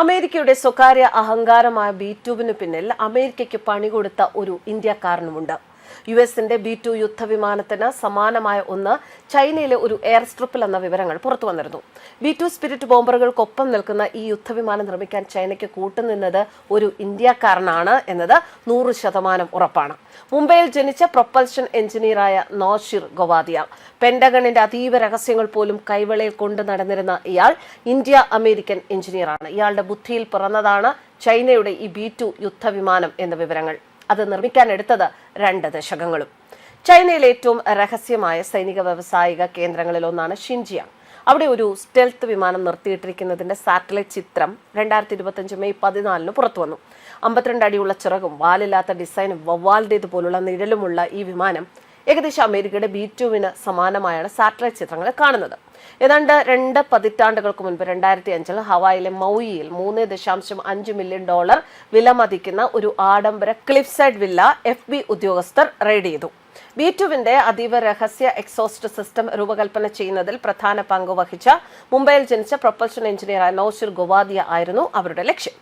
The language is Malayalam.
അമേരിക്കയുടെ സ്വകാര്യ അഹങ്കാരമായ B2വിന് പിന്നിൽ അമേരിക്കയ്ക്ക് പണികൊടുത്ത ഒരു ഇന്ത്യക്കാരനുമുണ്ട്. യുഎസിന്റെ B2 യുദ്ധവിമാനത്തിന് സമാനമായ ഒന്ന് ചൈനയിലെ ഒരു എയർ സ്ട്രിപ്പിൽ എന്ന വിവരങ്ങൾ പുറത്തു വന്നിരുന്നു. B2 സ്പിരിറ്റ് ബോംബറുകൾക്കൊപ്പം നിൽക്കുന്ന ഈ യുദ്ധവിമാനം നിർമ്മിക്കാൻ ചൈനയ്ക്ക് കൂട്ടുനിന്നത് ഒരു ഇന്ത്യക്കാരനാണ് എന്നത് 100% ഉറപ്പാണ്. മുംബൈയിൽ ജനിച്ച പ്രൊപ്പൽഷൻ എഞ്ചിനീയറായ നോഷിർ ഗൊവാദിയ. പെന്റഗണിന്റെ അതീവ രഹസ്യങ്ങൾ പോലും കൈവെളയിൽ കൊണ്ടു നടന്നിരുന്ന ഇയാൾ ഇന്ത്യ അമേരിക്കൻ എഞ്ചിനീയറാണ്. ഇയാളുടെ ബുദ്ധിയിൽ പിറന്നതാണ് ചൈനയുടെ ഈ B2 യുദ്ധവിമാനം എന്ന വിവരങ്ങൾ. അത് നിർമ്മിക്കാനെടുത്തത് 2 ദശകങ്ങളും. ചൈനയിലെ ഏറ്റവും രഹസ്യമായ സൈനിക വ്യാവസായിക കേന്ദ്രങ്ങളിലൊന്നാണ് ഷിൻജിയാങ്. അവിടെ ഒരു സ്റ്റെൽത്ത് വിമാനം നിർത്തിയിട്ടിരിക്കുന്നതിന്റെ സാറ്റലൈറ്റ് ചിത്രം 2025 മെയ് 14 പുറത്തു വന്നു. 52 അടിയുള്ള ചിറകും വാലില്ലാത്ത ഡിസൈനും വവ്വാലിന്റേതുപോലുള്ള നിഴലുമുള്ള ഈ വിമാനം ഏകദേശം അമേരിക്കയുടെ B2വിന് സമാനമായാണ് സാറ്റലൈറ്റ് ചിത്രങ്ങൾ കാണുന്നത്. ഏതാണ്ട് 2 പതിറ്റാണ്ടുകൾക്ക് മുൻപ് 2005 ഹവായിലെ മൗയിയിൽ $3.5 മില്യൺ വില മതിക്കുന്ന ഒരു ആഡംബര ക്ലിഫ് സൈഡ് വില്ല FB ഉദ്യോഗസ്ഥർ റെയ്ഡ് ചെയ്തു. B2വിന്റെ അതീവ രഹസ്യ എക്സോസ്റ്റ് സിസ്റ്റം രൂപകൽപ്പന ചെയ്യുന്നതിൽ പ്രധാന പങ്ക് വഹിച്ച മുംബൈയിൽ ജനിച്ച പ്രൊപ്പൽഷൻ എഞ്ചിനീയറായ നോഷിർ ഗൊവാദിയ ആയിരുന്നു അവരുടെ ലക്ഷ്യം.